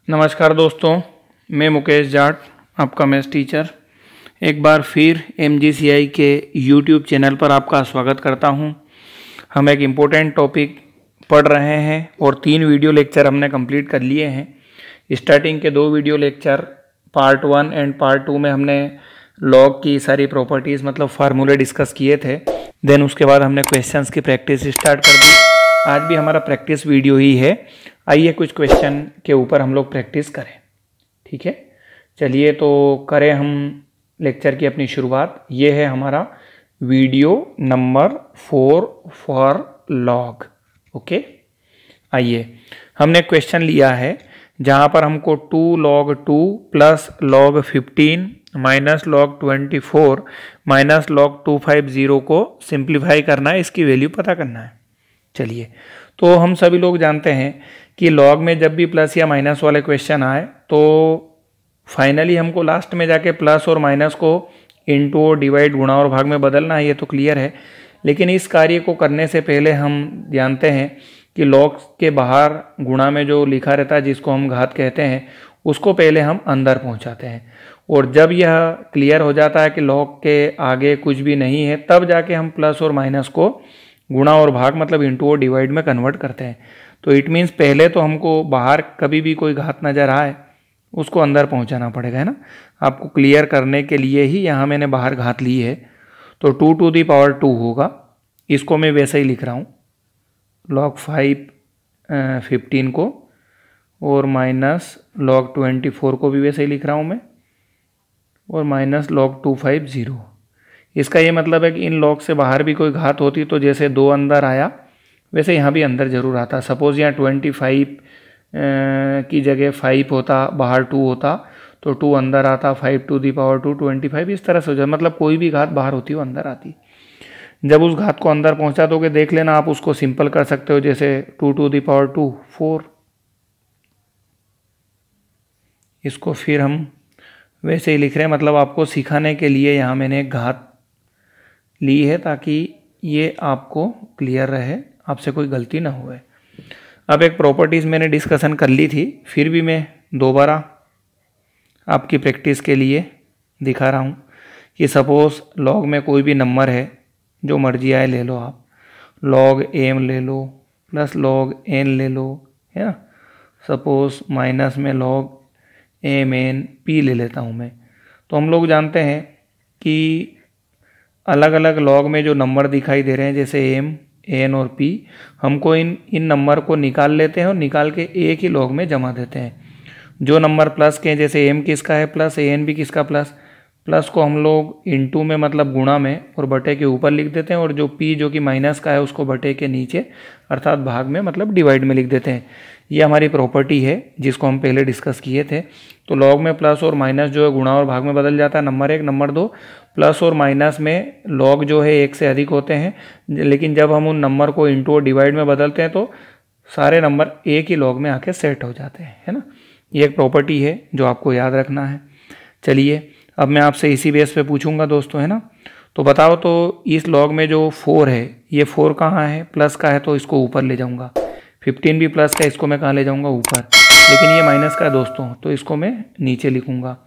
नमस्कार दोस्तों, मैं मुकेश जाट, आपका मैथ्स टीचर एक बार फिर MGCI के YouTube चैनल पर आपका स्वागत करता हूं। हम एक इम्पोर्टेंट टॉपिक पढ़ रहे हैं और 3 वीडियो लेक्चर हमने कंप्लीट कर लिए हैं। स्टार्टिंग के 2 video lecture part 1 and part 2 में हमने लॉग की सारी प्रॉपर्टीज़ मतलब फार्मूले डिस्कस किए थे। देन उसके बाद हमने क्वेश्चंस की प्रैक्टिस स्टार्ट कर दी। आज भी हमारा प्रैक्टिस वीडियो ही है। आइए कुछ क्वेश्चन के ऊपर हम लोग प्रैक्टिस करें, ठीक है। चलिए तो करें हम लेक्चर की अपनी शुरुआत। ये है हमारा video number 4 for log. Okay, आइए हमने क्वेश्चन लिया है जहाँ पर हमको 2 log 2 plus log 15 minus log 24 minus log 250 को सिंप्लीफाई करना है, इसकी वैल्यू पता करना है। चलिए, तो हम सभी लोग जानते हैं कि लॉग में जब भी प्लस या माइनस वाले क्वेश्चन आए तो फाइनली हमको लास्ट में जाके प्लस और माइनस को इनटू और डिवाइड, गुणा और भाग में बदलना है, ये तो क्लियर है। लेकिन इस कार्य को करने से पहले हम जानते हैं कि लॉग के बाहर गुणा में जो लिखा रहता है जिसको हम घात कहते हैं, उसको पहले हम अंदर पहुंचाते हैं। और जब यह क्लियर हो जाता है कि लॉग के आगे कुछ भी नहीं है, तब जाके हम प्लस और माइनस को गुणा और भाग मतलब इंटू और डिवाइड में कन्वर्ट करते हैं। तो इट मीन्स पहले तो हमको बाहर कभी भी कोई घात नज़र आए उसको अंदर पहुंचाना पड़ेगा, है ना। आपको क्लियर करने के लिए ही यहाँ मैंने बाहर घात ली है। तो 2 to the power 2 होगा, इसको मैं वैसे ही लिख रहा हूँ log 5 15 को, और माइनस log 24 को भी वैसे ही लिख रहा हूँ मैं, और माइनस log 250। इसका ये मतलब है कि इन लॉग से बाहर भी कोई घात होती तो जैसे 2 अंदर आया वैसे यहाँ भी अंदर जरूर आता। सपोज यहाँ 25 की जगह 5 होता, बाहर 2 होता तो 2 अंदर आता, 5 to the power 2 25, इस तरह से हो जाए। मतलब कोई भी घात बाहर होती वो अंदर आती। जब उस घात को अंदर पहुँचा दोगे, देख लेना आप उसको सिंपल कर सकते हो, जैसे 2 to the power 2 4। इसको फिर हम वैसे ही लिख रहे हैं, मतलब आपको सिखाने के लिए यहाँ मैंने एक घात ली है ताकि ये आपको क्लियर रहे, आपसे कोई गलती ना हुए। अब एक प्रॉपर्टीज़ मैंने डिस्कशन कर ली थी, फिर भी मैं दोबारा आपकी प्रैक्टिस के लिए दिखा रहा हूँ कि सपोज़ लॉग में कोई भी नंबर है, जो मर्जी आए ले लो आप, log m ले लो प्लस log n ले लो, है ना। सपोज़ माइनस में log m n p ले लेता हूँ मैं। तो हम लोग जानते हैं कि अलग अलग लॉग में जो नंबर दिखाई दे रहे हैं जैसे m, n और p, हमको इन नंबर को निकाल लेते हैं और निकाल के एक ही लॉग में जमा देते हैं। जो नंबर प्लस के हैं, जैसे m किसका है प्लस, n भी किसका प्लस, प्लस को हम लोग इनटू में मतलब गुणा में और बटे के ऊपर लिख देते हैं, और जो p जो कि माइनस का है उसको बटे के नीचे अर्थात भाग में मतलब डिवाइड में लिख देते हैं। ये हमारी प्रॉपर्टी है जिसको हम पहले डिस्कस किए थे। तो लॉग में प्लस और माइनस जो है गुणा और भाग में बदल जाता है, नंबर 1। नंबर 2, प्लस और माइनस में लॉग जो है 1 से अधिक होते हैं, लेकिन जब हम उन नंबर को इंटू और डिवाइड में बदलते हैं तो सारे नंबर एक ही लॉग में आके सेट हो जाते हैं, है ना। ये एक प्रॉपर्टी है जो आपको याद रखना है। चलिए, अब मैं आपसे इसी बेस पे पूछूंगा दोस्तों, है ना। तो बताओ, तो इस लॉग में जो 4 है, ये 4 कहाँ है, प्लस का है तो इसको ऊपर ले जाऊंगा। 15 भी प्लस का, इसको मैं कहाँ ले जाऊंगा, ऊपर। लेकिन ये माइनस का दोस्तों, तो इसको मैं नीचे लिखूंगा।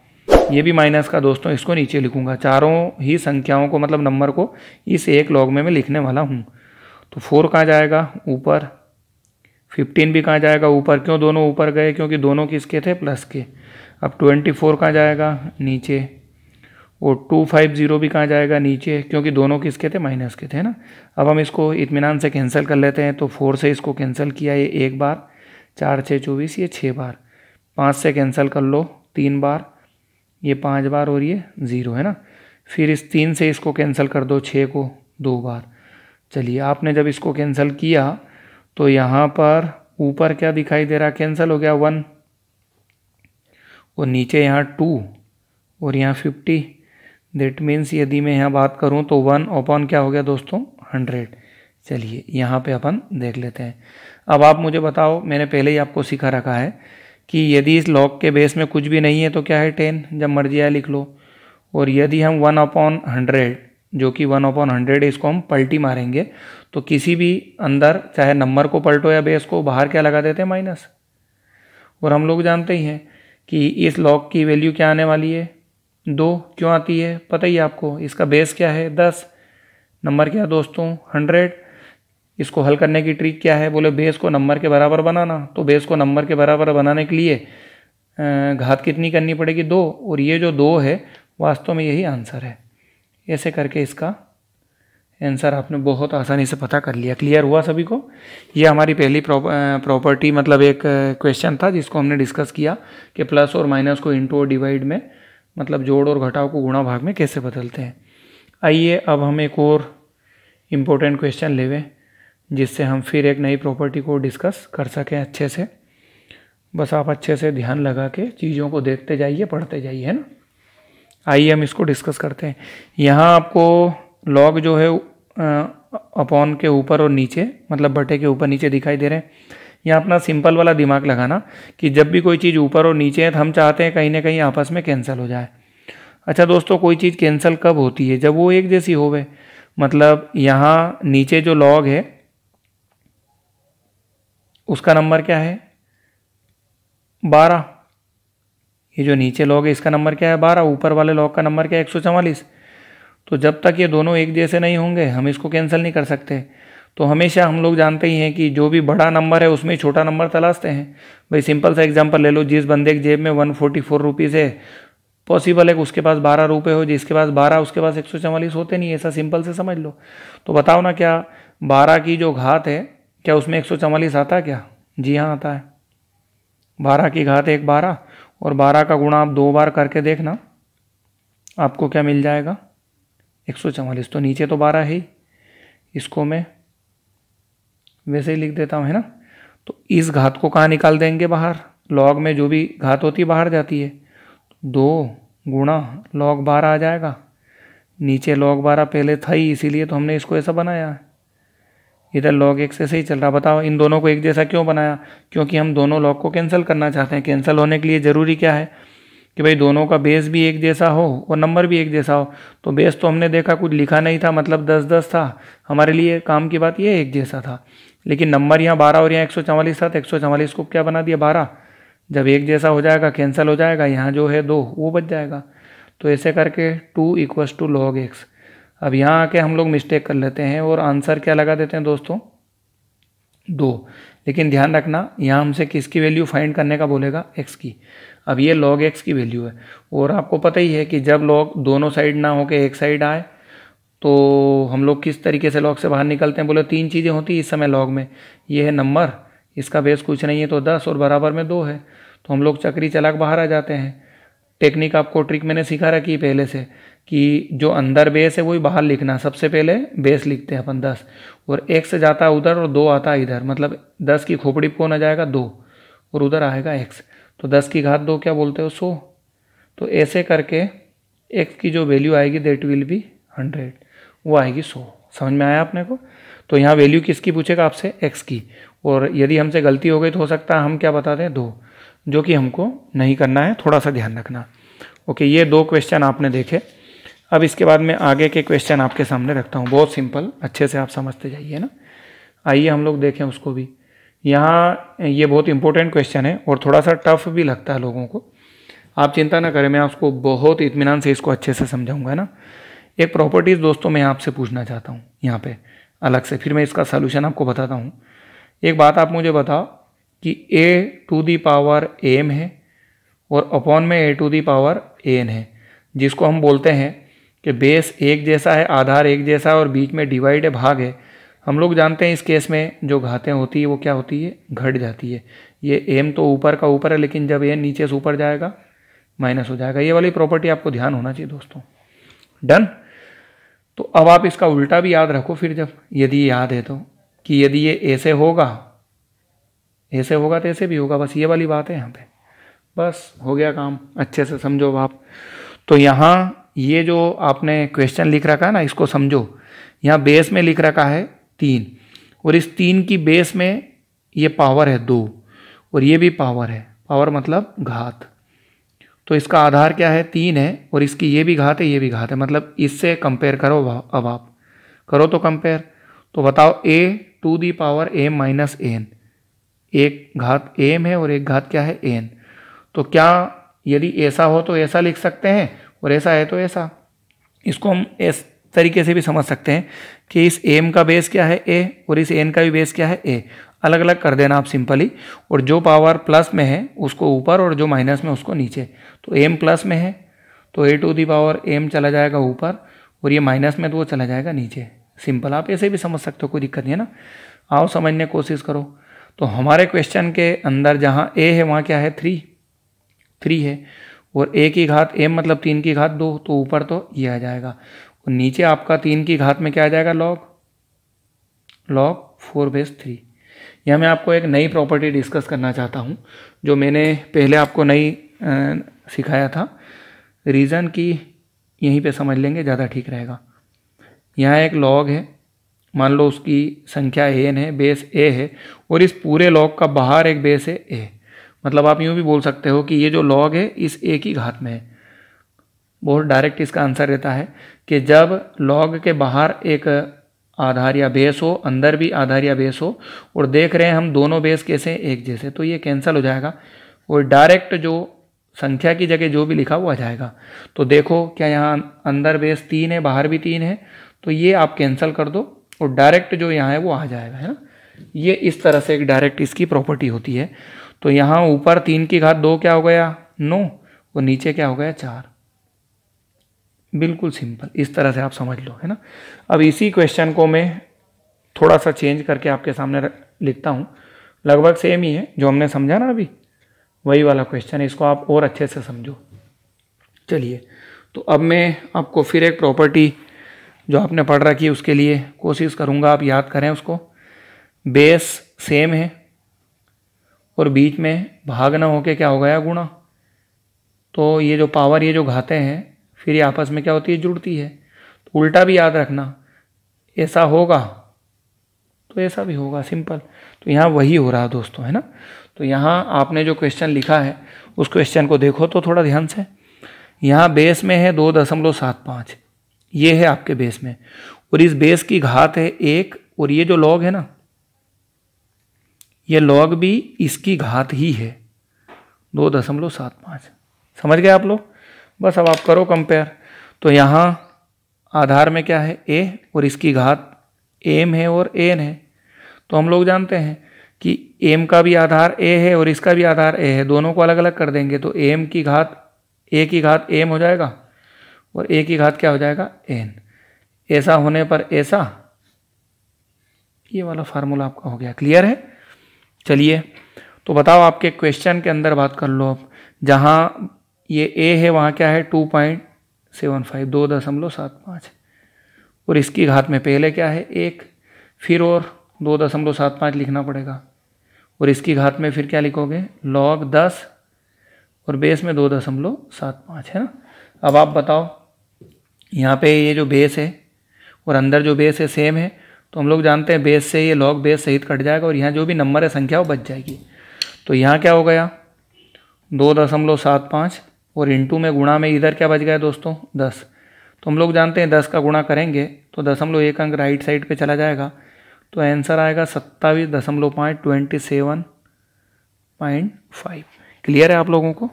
ये भी माइनस का दोस्तों, इसको नीचे लिखूंगा। चारों ही संख्याओं को मतलब नंबर को इस एक लॉग में मैं लिखने वाला हूँ। तो 4 कहाँ जाएगा, ऊपर। 15 भी कहाँ जाएगा, ऊपर। क्यों दोनों ऊपर गए, क्योंकि दोनों किसके थे, प्लस के। अब 24 कहाँ जाएगा, नीचे। और 250 भी कहाँ जाएगा, नीचे, क्योंकि दोनों किसके थे, माइनस के थे ना। अब हम इसको इत्मीनान से कैंसिल कर लेते हैं। तो 4 से इसको कैंसिल किया, ये 1 बार, 4 6 24, ये 6 बार। 5 से कैंसिल कर लो 3 बार, ये 5 बार, और ये 0, है ना। फिर इस 3 से इसको कैंसिल कर दो, 6 को 2 बार। चलिए, आपने जब इसको कैंसिल किया तो यहाँ पर ऊपर क्या दिखाई दे रहा, कैंसिल हो गया 1, और नीचे यहाँ 2 और यहाँ 50। दैट मीन्स यदि मैं यहाँ बात करूँ तो 1 अपॉन क्या हो गया दोस्तों, 100। चलिए, यहाँ पे अपन देख लेते हैं। अब आप मुझे बताओ, मैंने पहले ही आपको सिखा रखा है कि यदि इस लॉग के बेस में कुछ भी नहीं है तो क्या है, 10, जब मर्जी आए लिख लो। और यदि हम 1/100 जो कि 1/100 है, इसको हम पलटी मारेंगे तो किसी भी अंदर चाहे नंबर को पलटो या बेस को, बाहर क्या लगा देते हैं, माइनस। और हम लोग जानते ही हैं कि इस लॉग की वैल्यू क्या आने वाली है 2। क्यों आती है पता ही आपको, इसका बेस क्या है 10, नंबर क्या है दोस्तों 100। इसको हल करने की ट्रिक क्या है, बोले बेस को नंबर के बराबर बनाना। तो बेस को नंबर के बराबर बनाने के लिए घात कितनी करनी पड़ेगी 2, और ये जो 2 है वास्तव में यही आंसर है। ऐसे करके इसका आंसर आपने बहुत आसानी से पता कर लिया। क्लियर हुआ सभी को? ये हमारी पहली प्रॉपर्टी मतलब एक क्वेश्चन था जिसको हमने डिस्कस किया कि प्लस और माइनस को इंटू और डिवाइड में मतलब जोड़ और घटाव को गुणा भाग में कैसे बदलते हैं। आइए अब हम एक और इम्पोर्टेंट क्वेश्चन लेवें जिससे हम फिर एक नई प्रॉपर्टी को डिस्कस कर सकें अच्छे से। बस आप अच्छे से ध्यान लगा के चीज़ों को देखते जाइए, पढ़ते जाइए, है ना। आइए हम इसको डिस्कस करते हैं। यहाँ आपको लॉग जो है अपॉन के ऊपर और नीचे मतलब बटे के ऊपर नीचे दिखाई दे रहे हैं। यहाँ अपना सिंपल वाला दिमाग लगाना कि जब भी कोई चीज़ ऊपर और नीचे है तो हम चाहते हैं कहीं ना कहीं आपस में कैंसिल हो जाए। अच्छा दोस्तों, कोई चीज़ कैंसिल कब होती है? जब वो एक जैसी होवे। मतलब यहाँ नीचे जो लॉग है उसका नंबर क्या है 12। ये जो नीचे लॉग है इसका नंबर क्या है 12, ऊपर वाले लॉग का नंबर क्या है 144। तो जब तक ये दोनों एक जैसे नहीं होंगे हम इसको कैंसिल नहीं कर सकते। तो हमेशा हम लोग जानते ही हैं कि जो भी बड़ा नंबर है उसमें छोटा नंबर तलाशते हैं। भाई सिंपल सा एग्जांपल ले लो, जिस बंदे की जेब में 144 रुपीज़ है पॉसिबल है कि उसके पास 12 रुपये हो, जिसके पास 12 उसके पास 144 होते नहीं, ऐसा सिंपल से समझ लो। तो बताओ ना, क्या 12 की जो घात है क्या उसमें 144 आता है क्या? जी हाँ आता है। 12 की घात 1 12 और 12 का गुणा आप 2 बार करके देखना, आपको क्या मिल जाएगा 144। तो नीचे तो 12 है ही, इसको मैं वैसे ही लिख देता हूँ, है ना। तो इस घात को कहाँ निकाल देंगे बाहर? लॉग में जो भी घात होती है बाहर जाती है। 2 गुणा log 12 आ जाएगा। नीचे log 12 पहले था ही, इसीलिए तो हमने इसको ऐसा बनाया है। इधर log x ऐसे ही चल रहा। बताओ इन दोनों को एक जैसा क्यों बनाया? क्योंकि हम दोनों log को कैंसिल करना चाहते हैं। कैंसिल होने के लिए ज़रूरी क्या है कि भाई दोनों का बेस भी एक जैसा हो और नंबर भी एक जैसा हो। तो बेस तो हमने देखा कुछ लिखा नहीं था, मतलब 10-10 था। हमारे लिए काम की बात ये एक जैसा था, लेकिन नंबर यहाँ 12 और यहाँ 144 था। तो 144 को क्या बना दिया 12। जब एक जैसा हो जाएगा कैंसिल हो जाएगा, यहाँ जो है 2 वो बच जाएगा। तो ऐसे करके 2 = log x। अब यहाँ आके हम लोग मिस्टेक कर लेते हैं और आंसर क्या लगा देते हैं दोस्तों 2। लेकिन ध्यान रखना यहाँ हमसे किसकी वैल्यू फाइंड करने का बोलेगा x की। अब ये log x की वैल्यू है और आपको पता ही है कि जब log दोनों साइड ना होके एक साइड आए तो हम लोग किस तरीके से log से बाहर निकलते हैं। बोले 3 चीज़ें होती है इस समय log में। ये है नंबर, इसका बेस कुछ नहीं है तो 10 और बराबर में 2 है, तो हम लोग चक्री चला के बाहर आ जाते हैं। टेक्निक आपको ट्रिक मैंने सिखा रखी है पहले से कि जो अंदर बेस है वही बाहर लिखना। सबसे पहले बेस लिखते हैं अपन 10 और x जाता है उधर और 2 आता है इधर, मतलब 10 की खोपड़ी पे कौन आ जाएगा 2 और उधर आएगा x। तो 10 की घात 2 क्या बोलते हो 100। तो ऐसे करके x की जो वैल्यू आएगी दैट विल बी 100, वो आएगी 100। समझ में आया अपने को? तो यहाँ वैल्यू किसकी पूछेगा आपसे x की, और यदि हमसे गलती हो गई तो हो सकता है हम क्या बता दें 2, जो कि हमको नहीं करना है, थोड़ा सा ध्यान रखना। ओके, ये 2 क्वेश्चन आपने देखे। अब इसके बाद मैं आगे के क्वेश्चन आपके सामने रखता हूँ, बहुत सिंपल, अच्छे से आप समझते जाइए ना। आइए हम लोग देखें उसको भी। यहाँ ये बहुत इंपॉर्टेंट क्वेश्चन है और थोड़ा सा टफ भी लगता है लोगों को। आप चिंता ना करें, मैं आपको बहुत इत्मीनान से इसको अच्छे से समझाऊंगा ना। एक प्रॉपर्टीज़ दोस्तों मैं आपसे पूछना चाहता हूँ यहाँ पे अलग से, फिर मैं इसका सॉल्यूशन आपको बताता हूँ। एक बात आप मुझे बताओ कि a⁴ m है और अपॉन में a⁴n है, जिसको हम बोलते हैं कि बेस एक जैसा है, आधार एक जैसा है और बीच में डिवाइड है, भाग है। हम लोग जानते हैं इस केस में जो घातें होती है वो क्या होती है, घट जाती है। ये m तो ऊपर का ऊपर है, लेकिन जब n नीचे से ऊपर जाएगा माइनस हो जाएगा। ये वाली प्रॉपर्टी आपको ध्यान होना चाहिए दोस्तों। डन। तो अब आप इसका उल्टा भी याद रखो फिर, जब यदि याद है तो, कि यदि ये ऐसे होगा तो ऐसे भी होगा। बस ये वाली बात है यहाँ पे, बस हो गया काम। अच्छे से समझो आप। तो यहाँ ये जो आपने क्वेश्चन लिख रखा है ना, इसको समझो। यहाँ बेस में लिख रखा है 3 और इस 3 की बेस में ये पावर है 2 और ये भी पावर है, पावर मतलब घात। तो इसका आधार क्या है 3 है और इसकी ये भी घात है, ये भी घात है, मतलब इससे कंपेयर करो। अब आप करो तो कंपेयर। तो बताओ a⁴m - n एक घात एम है और एक घात क्या है एन। तो क्या यदि ऐसा हो तो ऐसा लिख सकते हैं और ऐसा है तो ऐसा। इसको हम इस तरीके से भी समझ सकते हैं कि इस एम का बेस क्या है ए और इस एन का भी बेस क्या है ए। अलग अलग कर देना आप सिंपली, और जो पावर प्लस में है उसको ऊपर और जो माइनस में उसको नीचे। तो एम प्लस में है तो ए टू दी पावर एम चला जाएगा ऊपर, और ये माइनस में तो वो चला जाएगा नीचे। सिंपल, आप ऐसे भी समझ सकते हो, कोई दिक्कत नहीं है ना। आओ समझने की कोशिश करो। तो हमारे क्वेश्चन के अंदर जहाँ ए है वहाँ क्या है 3 है, और ए की घात एम मतलब 3 की घात 2, तो ऊपर तो ये आ जाएगा, और नीचे आपका 3 की घात में क्या आ जाएगा log 4/3। यहाँ मैं आपको एक नई प्रॉपर्टी डिस्कस करना चाहता हूँ जो मैंने पहले आपको नहीं सिखाया था। रीज़न की यहीं पे समझ लेंगे, ज़्यादा ठीक रहेगा। यहाँ एक log है, मान लो उसकी संख्या n है, बेस a है, और इस पूरे log का बाहर एक बेस है a। मतलब आप यूँ भी बोल सकते हो कि ये जो log है इस a की घात में है। बहुत डायरेक्ट इसका आंसर रहता है कि जब log के बाहर एक आधार या बेस हो, अंदर भी आधार या बेस हो, और देख रहे हैं हम दोनों बेस कैसे एक जैसे, तो ये कैंसिल हो जाएगा और डायरेक्ट जो संख्या की जगह जो भी लिखा वो आ जाएगा। तो देखो क्या यहाँ अंदर बेस 3 है, बाहर भी 3 है, तो ये आप कैंसिल कर दो और डायरेक्ट जो यहाँ है वो आ जाएगा, है ना। ये इस तरह से एक डायरेक्ट इसकी प्रॉपर्टी होती है। तो यहाँ ऊपर 3 की घात 2 क्या हो गया 9, और नीचे क्या हो गया 4। बिल्कुल सिंपल, इस तरह से आप समझ लो, है ना। अब इसी क्वेश्चन को मैं थोड़ा सा चेंज करके आपके सामने लिखता हूँ। लगभग सेम ही है जो हमने समझा ना अभी, वही वाला क्वेश्चन है। इसको आप और अच्छे से समझो। चलिए, तो अब मैं आपको फिर एक प्रॉपर्टी जो आपने पढ़ रखी है उसके लिए कोशिश करूँगा आप याद करें उसको। बेस सेम है और बीच में भाग ना होके क्या हो गया गुणा। तो ये जो पावर, ये जो घातें हैं, फिर ये आपस में क्या होती है जुड़ती है। तो उल्टा भी याद रखना, ऐसा होगा तो ऐसा भी होगा, सिंपल। तो यहाँ वही हो रहा है दोस्तों, है ना। तो यहाँ आपने जो क्वेश्चन लिखा है उस क्वेश्चन को देखो तो थोड़ा ध्यान से। यहाँ बेस में है 2.75, ये है आपके बेस में, और इस बेस की घात है 1, और ये जो log है ना, ये log भी इसकी घात ही है 2.75। समझ गए आप लोग। बस अब आप करो कंपेयर। तो यहाँ आधार में क्या है a, और इसकी घात m है और n है। तो हम लोग जानते हैं कि m का भी आधार a है और इसका भी आधार a है, दोनों को अलग अलग कर देंगे तो m की घात a की घात m हो जाएगा और a की घात क्या हो जाएगा n। ऐसा होने पर ऐसा, ये वाला फार्मूला आपका हो गया। क्लियर है। चलिए, तो बताओ आपके क्वेश्चन के अंदर बात कर लो। अब जहाँ ये a है वहाँ क्या है 2.75, 2.75, और इसकी घात में पहले क्या है 1, फिर और 2.75 लिखना पड़ेगा, और इसकी घात में फिर क्या लिखोगे log 10 और बेस में 2.75, है ना। अब आप बताओ, यहाँ पे ये जो बेस है और अंदर जो बेस है सेम है, तो हम लोग जानते हैं बेस से ये log बेस सहित कट जाएगा और यहाँ जो भी नंबर है संख्या वो बच जाएगी। तो यहाँ क्या हो गया 2.75 और इंटू में गुणा में इधर क्या बच गया दोस्तों 10। तो हम लोग जानते हैं 10 का गुणा करेंगे तो 0.1 अंक राइट साइड पे चला जाएगा, तो आंसर आएगा 27.5 क्लियर है आप लोगों को।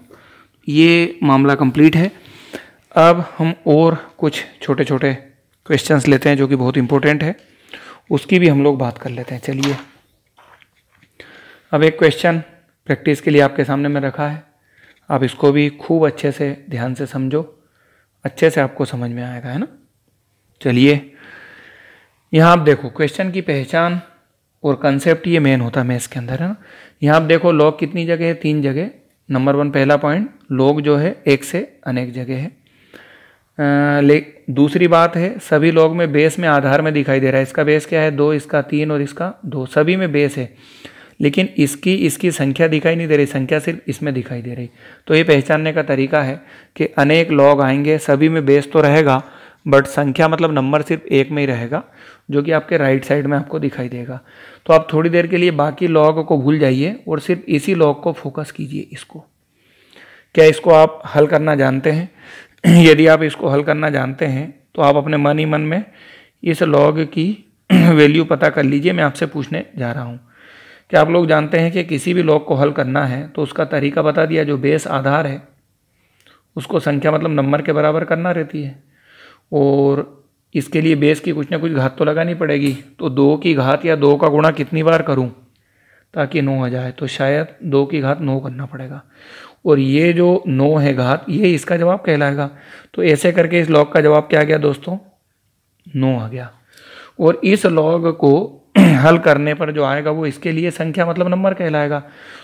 ये मामला कंप्लीट है। अब हम और कुछ छोटे छोटे क्वेश्चंस लेते हैं जो कि बहुत इंपॉर्टेंट है, उसकी भी हम लोग बात कर लेते हैं। चलिए, अब एक क्वेश्चन प्रैक्टिस के लिए आपके सामने में रखा है, आप इसको भी खूब अच्छे से ध्यान से समझो, अच्छे से आपको समझ में आएगा, है ना। चलिए, यहाँ आप देखो क्वेश्चन की पहचान और कंसेप्ट ये मेन होता है मैथ्स के अंदर, है ना। यहाँ आप देखो log कितनी जगह है 3 जगह। नंबर 1 पहला पॉइंट, log जो है एक से अनेक जगह है। दूसरी बात है सभी log में बेस में आधार में दिखाई दे रहा है। इसका बेस क्या है 2, इसका 3 और इसका 2, सभी में बेस है, लेकिन इसकी संख्या दिखाई नहीं दे रही, संख्या सिर्फ इसमें दिखाई दे रही। तो ये पहचानने का तरीका है कि अनेक log आएंगे, सभी में बेस तो रहेगा बट संख्या मतलब नंबर सिर्फ एक में ही रहेगा, जो कि आपके राइट साइड में आपको दिखाई देगा। तो आप थोड़ी देर के लिए बाकी log को भूल जाइए और सिर्फ इसी log को फोकस कीजिए। इसको क्या इसको आप हल करना जानते हैं? यदि आप इसको हल करना जानते हैं तो आप अपने मन ही मन में इस log की वैल्यू पता कर लीजिए। मैं आपसे पूछने जा रहा हूँ क्या आप लोग जानते हैं कि किसी भी लॉग को हल करना है तो उसका तरीका बता दिया, जो बेस आधार है उसको संख्या मतलब नंबर के बराबर करना रहती है, और इसके लिए बेस की कुछ ना कुछ घात तो लगानी पड़ेगी। तो 2 की घात या 2 का गुणा कितनी बार करूं ताकि 9 आ जाए, तो शायद 2 की घात 9 करना पड़ेगा, और ये जो 9 है घात, ये इसका जवाब कहलाएगा। तो ऐसे करके इस लॉग का जवाब क्या आ गया दोस्तों, 9 आ गया। और इस लॉग को हल करने पर जो आएगा वो इसके लिए संख्या मतलब नंबर कहलाएगा।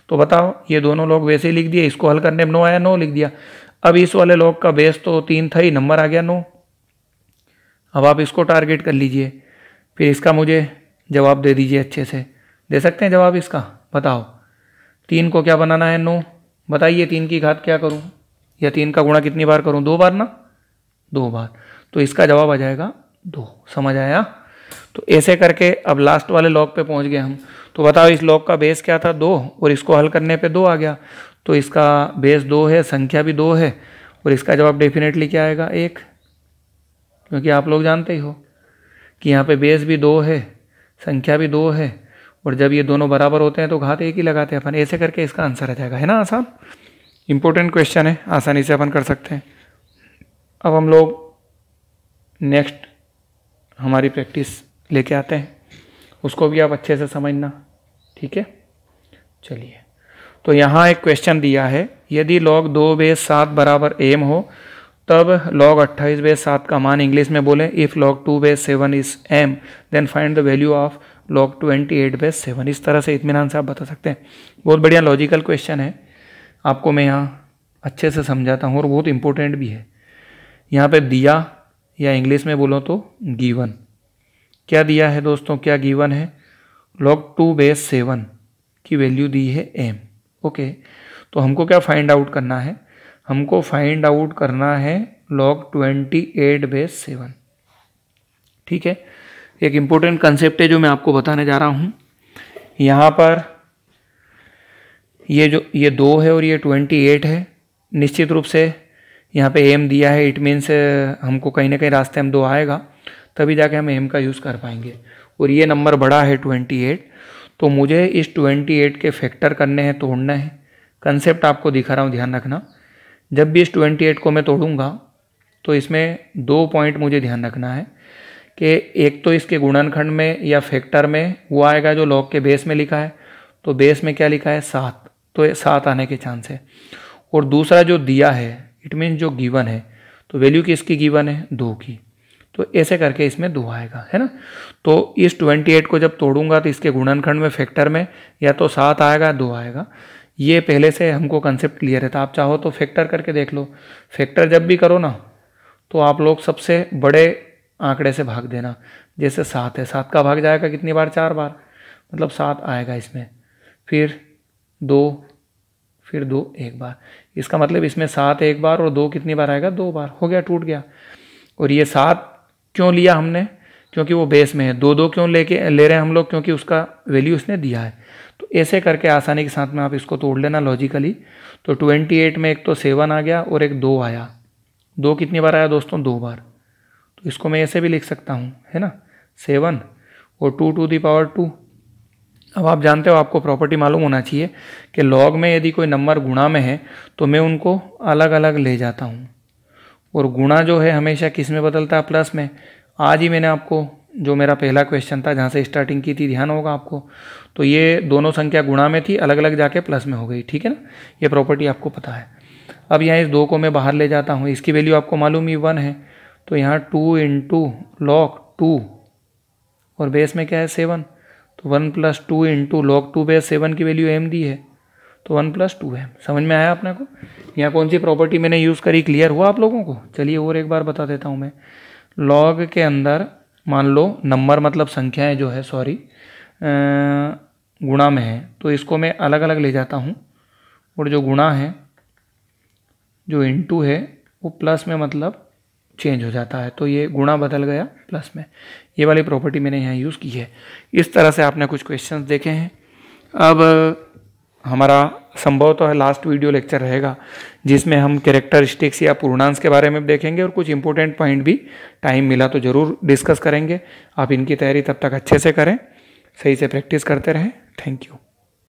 तो बताओ, ये दोनों लॉग वैसे ही लिख दिए, इसको हल करने में 9 आया, 9 लिख दिया। अब इस वाले लॉग का बेस तो 3 था ही, नंबर आ गया 9। अब आप इसको टारगेट कर लीजिए, फिर इसका मुझे जवाब दे दीजिए। अच्छे से दे सकते हैं जवाब इसका, बताओ 3 को क्या बनाना है, 9। बताइए 3 की घात क्या करूं, या 3 का गुणा कितनी बार करूं, 2 बार ना, 2 बार। तो इसका जवाब आ जाएगा 2। समझ आया। तो ऐसे करके अब लास्ट वाले लॉग पे पहुंच गए हम। तो बताओ इस लॉग का बेस क्या था, 2, और इसको हल करने पे 2 आ गया। तो इसका बेस 2 है, संख्या भी 2 है, और इसका जवाब डेफिनेटली क्या आएगा, 1। क्योंकि आप लोग जानते ही हो कि यहाँ पे बेस भी 2 है, संख्या भी 2 है, और जब ये दोनों बराबर होते हैं तो घात 1 ही लगाते हैं अपन। ऐसे करके इसका आंसर आ जाएगा, है ना। आसान, इंपॉर्टेंट क्वेश्चन है, आसानी से अपन कर सकते हैं। अब हम लोग नेक्स्ट हमारी प्रैक्टिस लेके आते हैं, उसको भी आप अच्छे से समझना, ठीक है। चलिए, तो यहाँ एक क्वेश्चन दिया है, यदि log 2 बेस 7 बराबर m हो तब log 28 बेस 7 का मान इंग्लिश में बोलें। If log 2 base 7 is m then find the value of log 28 base 7। इस तरह से इत्मीनान से आप बता सकते हैं। बहुत बढ़िया लॉजिकल क्वेश्चन है, आपको मैं यहाँ अच्छे से समझाता हूँ, और बहुत इंपॉर्टेंट भी है। यहाँ पे दिया, या इंग्लिश में बोलो तो गिवन, क्या दिया है दोस्तों, क्या गिवन है, log 2 बेस 7 की वैल्यू दी है m। ओके, तो हमको क्या फाइंड आउट करना है, हमको फाइंड आउट करना है log 28 बेस 7। ठीक है, एक इंपॉर्टेंट कंसेप्ट है जो मैं आपको बताने जा रहा हूँ। यहाँ पर ये 2 है और ये 28 है। निश्चित रूप से यहाँ पे m दिया है, इट मीन्स हमको कहीं ना कहीं रास्ते में 2 आएगा, तभी जाके हम m का यूज़ कर पाएंगे। और ये नंबर बड़ा है 28, तो मुझे इस 28 के फैक्टर करने हैं, तोड़ना है। कंसेप्ट आपको दिखा रहा हूँ, ध्यान रखना। जब भी इस 28 को मैं तोड़ूंगा तो इसमें 2 पॉइंट मुझे ध्यान रखना है कि एक तो इसके गुणनखंड में या फैक्टर में वो आएगा जो लॉग के बेस में लिखा है, तो बेस में क्या लिखा है 7, तो 7 आने के चांस है। और दूसरा जो दिया है, इट मीन्स जो गिवन है, तो वैल्यू किसकी गिवन है, 2 की, तो ऐसे करके इसमें 2 आएगा, है ना। तो इस 28 को जब तोड़ूंगा तो इसके गुणनखंड में फैक्टर में या तो 7 आएगा, 2 आएगा। ये पहले से हमको कंसेप्ट क्लियर है, तो आप चाहो तो फैक्टर करके देख लो। फैक्टर जब भी करो ना तो आप लोग सबसे बड़े आंकड़े से भाग देना। जैसे 7 है, 7 का भाग जाएगा कितनी बार, 4 बार, मतलब 7 आएगा इसमें, फिर 2, फिर 2 एक बार। इसका मतलब इसमें 7 एक बार और 2 कितनी बार आएगा, 2 बार। हो गया, टूट गया। और ये 7 क्यों लिया हमने, क्योंकि वो बेस में है। 2 क्यों ले रहे हैं हम लोग, क्योंकि उसका वैल्यू उसने दिया है। तो ऐसे करके आसानी के साथ में आप इसको तोड़ लेना लॉजिकली। तो 28 में एक तो 7 आ गया और एक 2 आया। 2 कितनी बार आया दोस्तों, 2 बार। तो इसको मैं ऐसे भी लिख सकता हूँ, है ना, 7 और 2 टू दी पावर 2। अब आप जानते हो, आपको प्रॉपर्टी मालूम होना चाहिए कि लॉग में यदि कोई नंबर गुणा में है तो मैं उनको अलग अलग ले जाता हूँ, और गुणा जो है हमेशा किस में बदलता है, प्लस में। आज ही मैंने आपको जो मेरा पहला क्वेश्चन था जहाँ से स्टार्टिंग की थी, ध्यान होगा आपको, तो ये दोनों संख्या गुणा में थी, अलग अलग जाके प्लस में हो गई। ठीक है ना, ये प्रॉपर्टी आपको पता है। अब यहाँ इस 2 को मैं बाहर ले जाता हूँ, इसकी वैल्यू आपको मालूम ही 1 है, तो यहाँ 2 इंटू log 2 और बेस में क्या है 7, तो 1 + 2 इंटू log 2 बेस 7 की वैल्यू m दी है, तो 1 + 2 है। समझ में आया अपने को, यहाँ कौन सी प्रॉपर्टी मैंने यूज़ करी, क्लियर हुआ आप लोगों को। चलिए और एक बार बता देता हूँ मैं। लॉग के अंदर मान लो नंबर मतलब संख्याएं जो है, सॉरी, गुणा में है, तो इसको मैं अलग अलग ले जाता हूँ, और जो गुणा है, जो इंटू है, वो प्लस में मतलब चेंज हो जाता है, तो ये गुणा बदल गया प्लस में। ये वाली प्रॉपर्टी मैंने यहाँ यूज़ की है। इस तरह से आपने कुछ क्वेश्चंस देखे हैं। अब हमारा संभवतः लास्ट वीडियो लेक्चर रहेगा जिसमें हम कैरेक्टरिस्टिक्स या पूर्णांश के बारे में देखेंगे, और कुछ इंपॉर्टेंट पॉइंट भी टाइम मिला तो ज़रूर डिस्कस करेंगे। आप इनकी तैयारी तब तक अच्छे से करें, सही से प्रैक्टिस करते रहें। Thank you.